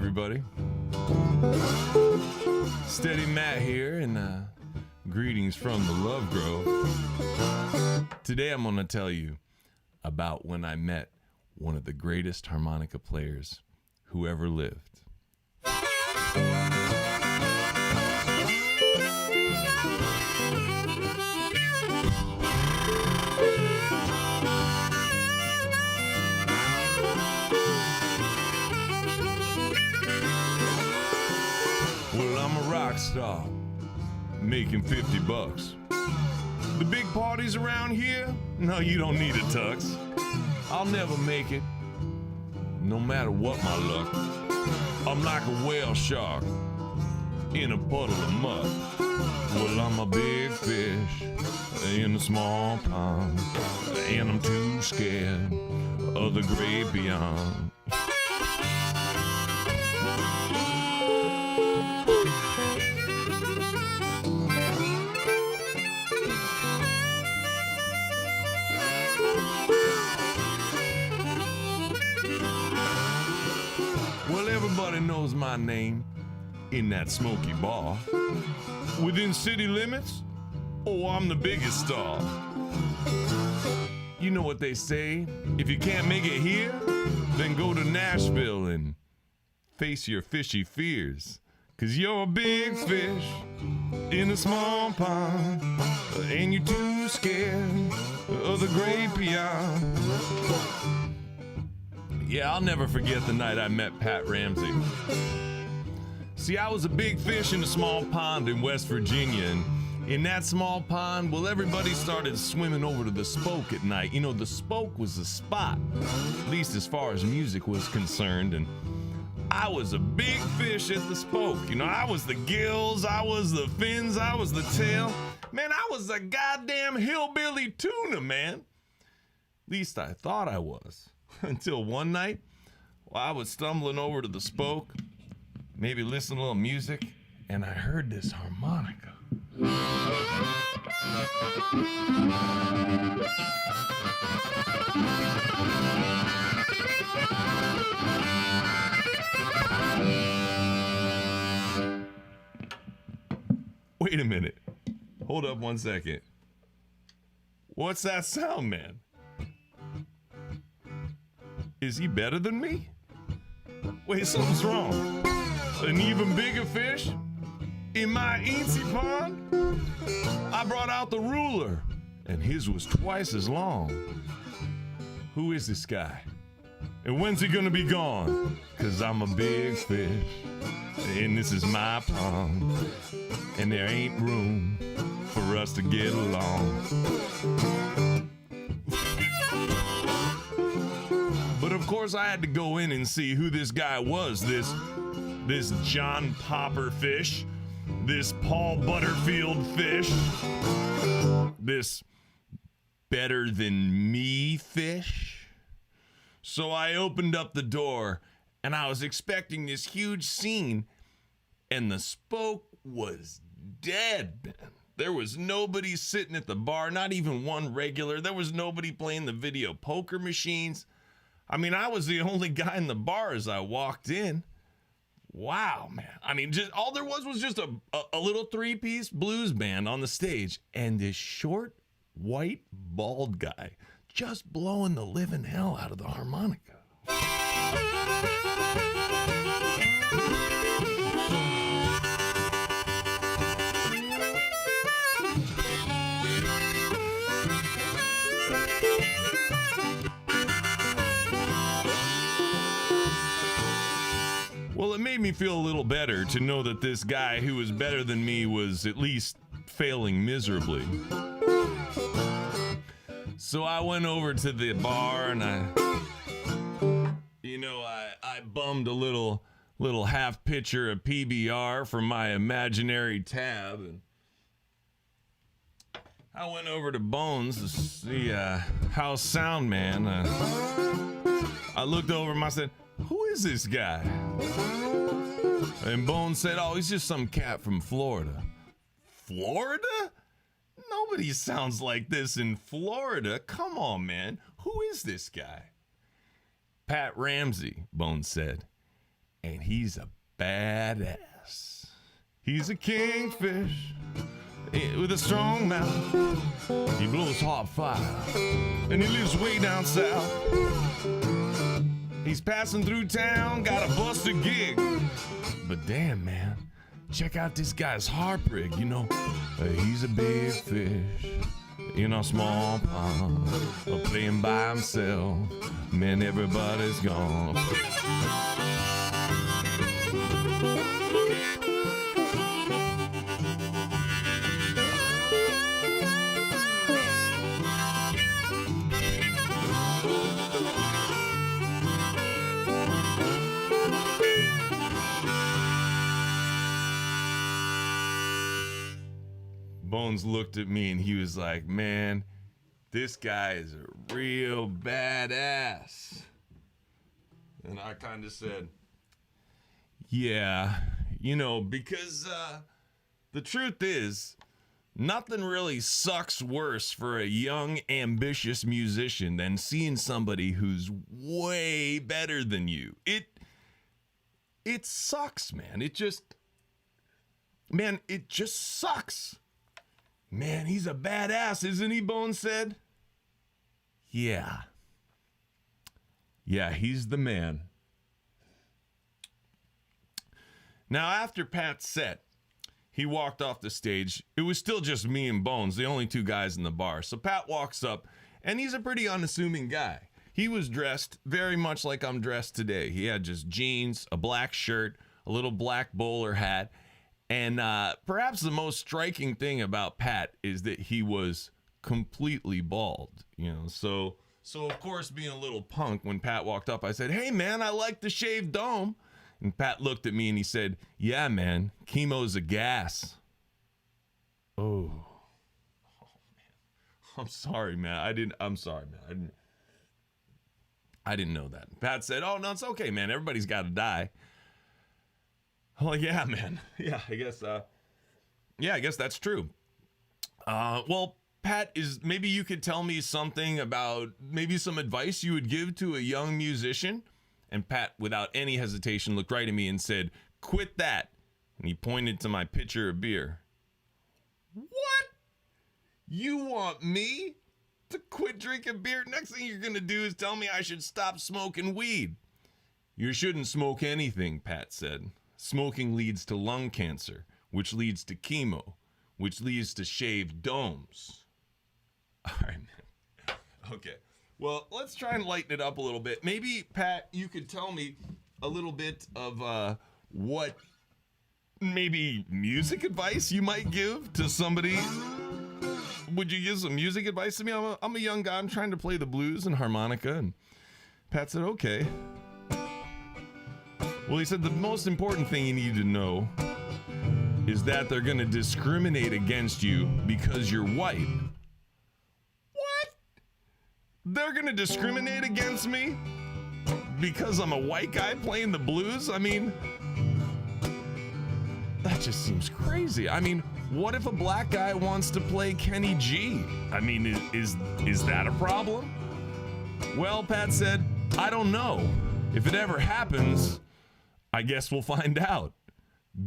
everybody. Steady Matt here, and greetings from the Love Grove. Today I'm going to tell you about when I met one of the greatest harmonica players who ever lived. Well, I'm a rock star, making $50. The big parties around here? No, you don't need a tux. I'll never make it, no matter what my luck. I'm like a whale shark in a puddle of mud. Well, I'm a big fish in a small pond, and I'm too scared of the great beyond. Well, everybody knows my name in that smoky bar. Within city limits, oh, I'm the biggest star. You know what they say, if you can't make it here, then go to Nashville and face your fishy fears. 'Cause you're a big fish in a small pond, and you're too scared of the great beyond. Yeah, I'll never forget the night I met Pat Ramsey. See, I was a big fish in a small pond in West Virginia, and in that small pond, well, everybody started swimming over to the Spoke at night. You know, the Spoke was the spot, at least as far as music was concerned, and I was a big fish at the Spoke. You know, I was the gills, I was the fins, I was the tail. Man, I was a goddamn hillbilly tuna, man. At least I thought I was. Until one night, while I was stumbling over to the Spoke, maybe listening to a little music, and I heard this harmonica. Wait a minute. Hold up 1 second. What's that sound, man? Is he better than me? Wait, something's wrong. An even bigger fish? In my eensy pond? I brought out the ruler, and his was twice as long. Who is this guy? And when's he gonna be gone? 'Cause I'm a big fish, and this is my pond, and there ain't room for us to get along. But of course I had to go in and see who this guy was, this John Popper fish, this Paul Butterfield fish, this better than me fish. So I opened up the door and I was expecting this huge scene, and the Spoke was dead. There was nobody sitting at the bar, not even one regular. There was nobody playing the video poker machines. I mean, I was the only guy in the bar as I walked in. Wow, man. I mean, just all there was just a little three-piece blues band on the stage, and this short, white, bald guy just blowing the living hell out of the harmonica. Well, it made me feel a little better to know that this guy who was better than me was at least failing miserably. So I went over to the bar and I bummed a little half pitcher of PBR from my imaginary tab, and I went over to Bones to see how's sound, man. I looked over him, I said, "Who is this guy?" And Bones said, "Oh, he's just some cat from Florida." Florida? Nobody sounds like this in Florida. Come on, man. Who is this guy? Pat Ramsey, Bones said. and he's a badass. He's a kingfish with a strong mouth. He blows hot fire, and he lives way down south. He's passing through town, got a busted gig. But damn, man, check out this guy's harp rig, you know. He's a big fish in a small pond, playing by himself. Man, everybody's gone. Bones looked at me and he was like, man, this guy is a real badass. And I kind of said, yeah, you know, because the truth is, nothing really sucks worse for a young, ambitious musician than seeing somebody who's way better than you. It sucks, man. It just sucks. Man, he's a badass, isn't he, Bones said? Yeah. Yeah, he's the man. Now, after Pat's set, he walked off the stage. It was still just me and Bones, the only two guys in the bar. So Pat walks up, and he's a pretty unassuming guy. He was dressed very much like I'm dressed today. He had just jeans, a black shirt, a little black bowler hat. And perhaps the most striking thing about Pat is that he was completely bald, you know. So of course, being a little punk, when Pat walked up, I said, "Hey, man, I like the shaved dome." And Pat looked at me and he said, "Yeah, man, chemo's a gas." Oh, man. I'm sorry, man. I didn't know that. Pat said, "Oh, no, it's okay, man. Everybody's got to die." Well, yeah, man. Yeah, I guess that's true. Well, Pat, maybe you could tell me something about maybe some advice you would give to a young musician? And Pat, without any hesitation, looked right at me and said, "Quit that." And he pointed to my pitcher of beer. What? You want me to quit drinking beer? Next thing you're going to do is tell me I should stop smoking weed. You shouldn't smoke anything, Pat said. Smoking leads to lung cancer, which leads to chemo, which leads to shaved domes. All right, man. Okay. Well, let's try and lighten it up a little bit. Maybe, Pat, you could tell me a little bit of what maybe music advice you might give to somebody. Would you give some music advice to me? I'm a young guy. I'm trying to play the blues and harmonica. And Pat said, okay. Well, he said the most important thing you need to know is that they're going to discriminate against you because you're white. What? They're going to discriminate against me because I'm a white guy playing the blues? I mean, that just seems crazy. I mean, what if a black guy wants to play Kenny G? I mean, is that a problem? Well, Pat said, I don't know. If it ever happens, I guess we'll find out.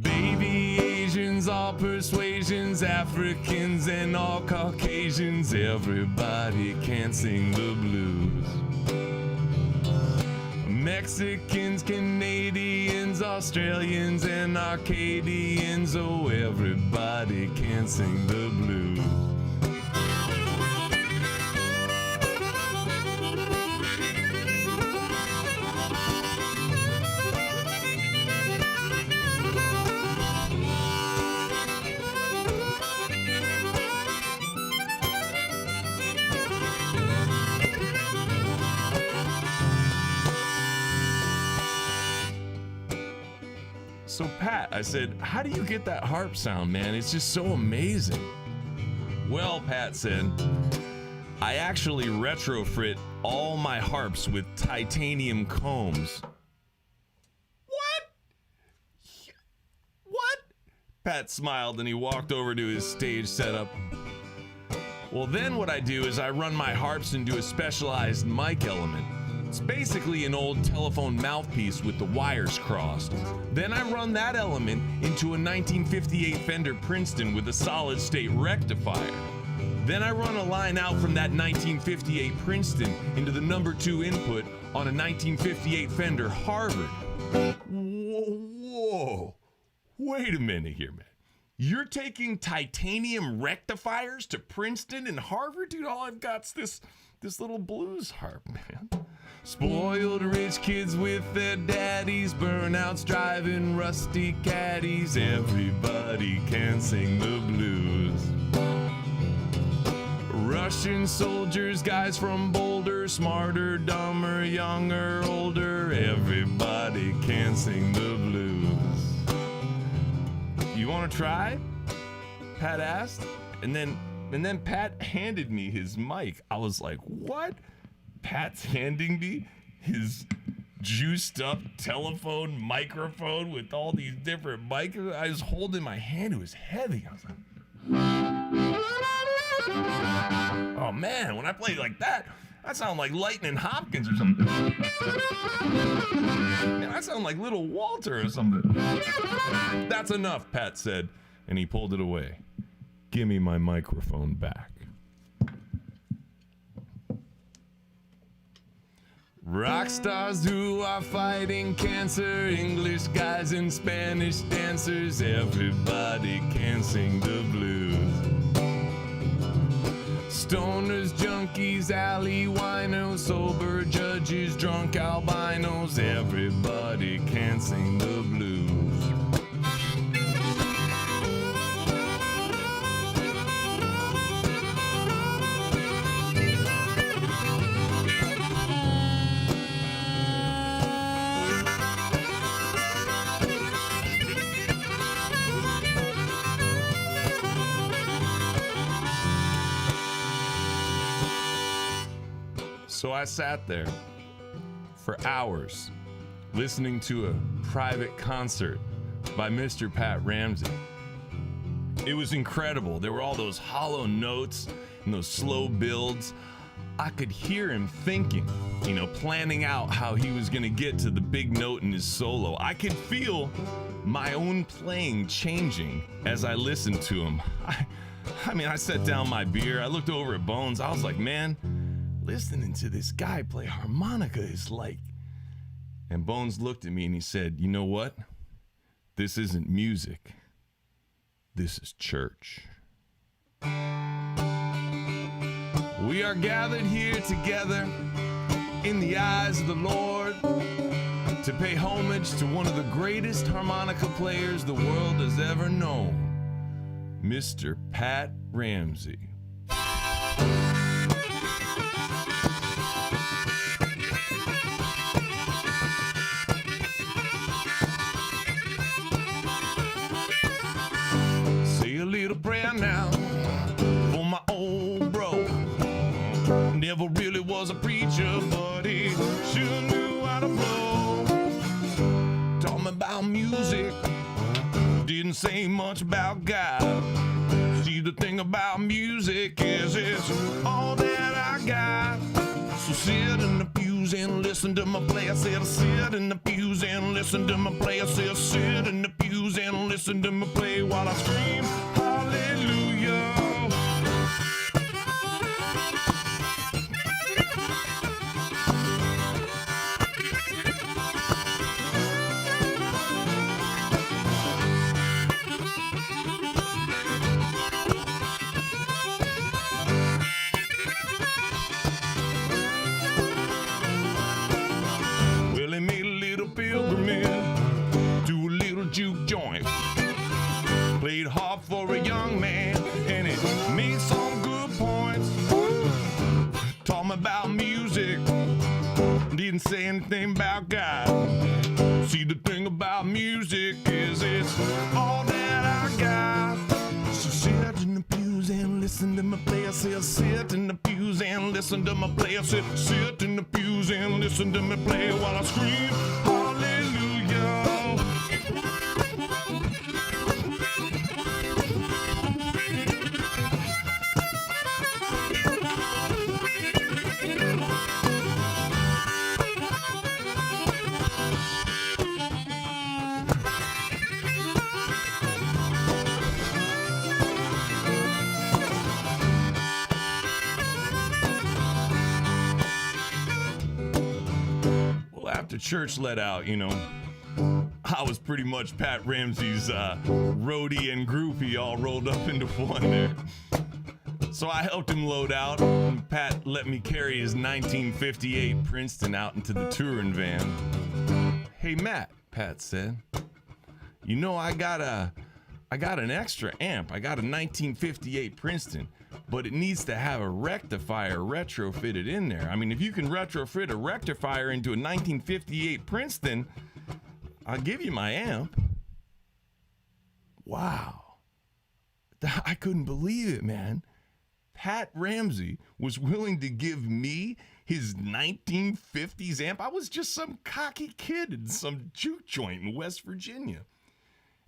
Baby Asians, all persuasions, Africans and all Caucasians, everybody can sing the blues. Mexicans, Canadians, Australians and Arcadians, oh, everybody can sing the blues. So Pat, I said, how do you get that harp sound, man? It's just so amazing. Well, Pat said, I actually retrofit all my harps with titanium combs. What? Pat smiled and he walked over to his stage setup. Well, then what I do is I run my harps into a specialized mic element. It's basically an old telephone mouthpiece with the wires crossed. Then I run that element into a 1958 Fender Princeton with a solid state rectifier. Then I run a line out from that 1958 Princeton into the number 2 input on a 1958 Fender Harvard. Whoa. Wait a minute here, man. You're taking titanium rectifiers to Princeton and Harvard? Dude, all I've got's this little blues harp, man. Spoiled rich kids with their daddies, burnouts driving rusty caddies. Everybody can sing the blues. Russian soldiers, guys from Boulder, smarter, dumber, younger, older. Everybody can sing the blues. You want to try? Pat asked, and then Pat handed me his mic. I was like, what? Pat's handing me his juiced up telephone microphone with all these different mics. I was holding my hand. It was heavy. I was like, oh man, when I play like that, I sound like Lightning Hopkins or something. Man, I sound like Little Walter or something. That's enough, Pat said, and he pulled it away. Give me my microphone back. Rock stars who are fighting cancer, English guys and Spanish dancers, everybody can sing the blues. Stoners, junkies, alley winos, sober judges, drunk albinos, everybody can sing the blues. So I sat there for hours listening to a private concert by Mr. Pat Ramsey. It was incredible. There were all those hollow notes and those slow builds. I could hear him thinking, planning out how he was going to get to the big note in his solo. I could feel my own playing changing as I listened to him. I set down my beer. I looked over at Bones. I was like, man, listening to this guy play harmonica is like... And Bones looked at me and he said, you know what? This isn't music. This is church. We are gathered here together in the eyes of the Lord to pay homage to one of the greatest harmonica players the world has ever known, Mr. Pat Ramsey. Say a little prayer now for my old bro. Never really was a preacher, but he sure knew how to blow. Taught me about music, didn't say much about God. See, the thing about music is it's all that I got. So sit in the pews and listen to my play. I said sit in the pews and listen to my play. I said sit in the pews and listen to my play while I scream hallelujah. Juke joint, played hard for a young man, and it made some good points. Taught me about music, didn't say anything about God. See, the thing about music is it's all that I got. So sit in the pews and listen to my play. I said sit in the pews and listen to my play. I said sit in the pews and listen to me play while I scream hallelujah. after church let out, I was pretty much Pat Ramsey's roadie and groupie all rolled up into one there. So I helped him load out, and Pat let me carry his 1958 Princeton out into the touring van. "Hey, Matt," Pat said, I got an extra amp. I got a 1958 Princeton, but it needs to have a rectifier retrofitted in there. I mean, if you can retrofit a rectifier into a 1958 Princeton, I'll give you my amp." Wow. I couldn't believe it, man. Pat Ramsey was willing to give me his 1950s amp. I was just some cocky kid in some juke joint in West Virginia.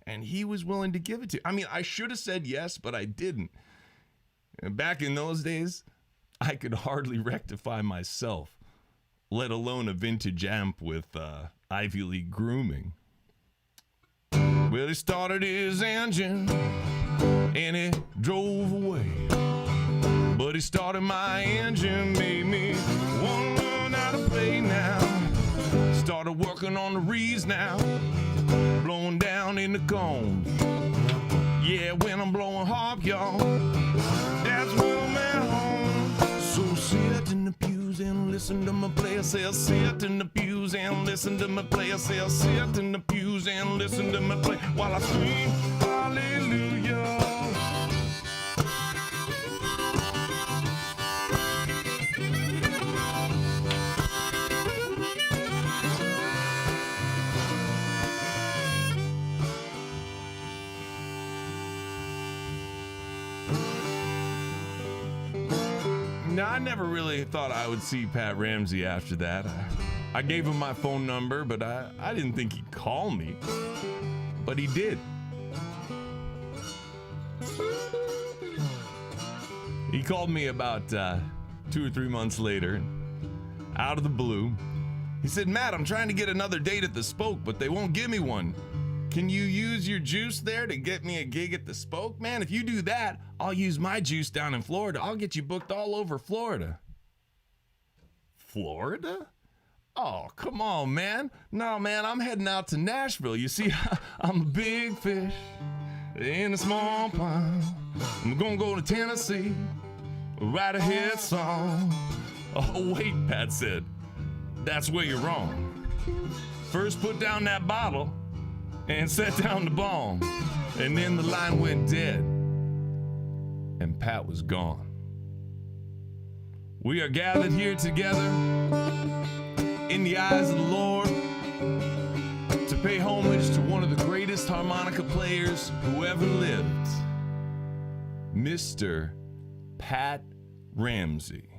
And he was willing to give it to. I mean, I should have said yes, but I didn't. Back in those days, I could hardly rectify myself, let alone a vintage amp with Ivy League grooming. Well, he started his engine and he drove away. But he started my engine, made me want to learn how to play now. Started working on the reeds now, blowing down in the combs. Yeah, when I'm blowing harp, y'all, that's when I'm at home. So sit in the pews and listen to my play. Sit in the pews and listen to my play. Sit in the pews and listen to my play while I scream hallelujah. Now, I never really thought I would see Pat Ramsey after that. I gave him my phone number, but I didn't think he'd call me. But he did. He called me about 2 or 3 months later, out of the blue. He said, "Matt, I'm trying to get another date at the Spoke, but they won't give me one. Can you use your juice there to get me a gig at the Spoke? Man, if you do that, I'll use my juice down in Florida. I'll get you booked all over Florida." Florida? Oh, come on, man. No, man, I'm heading out to Nashville. You see, I'm a big fish in a small pond. I'm gonna go to Tennessee, write a hit song. Oh, wait, Pat said. That's where you're wrong. First put down that bottle and set down the bomb. And then the line went dead. And Pat was gone. We are gathered here together in the eyes of the Lord to pay homage to one of the greatest harmonica players who ever lived, Mr. Pat Ramsey.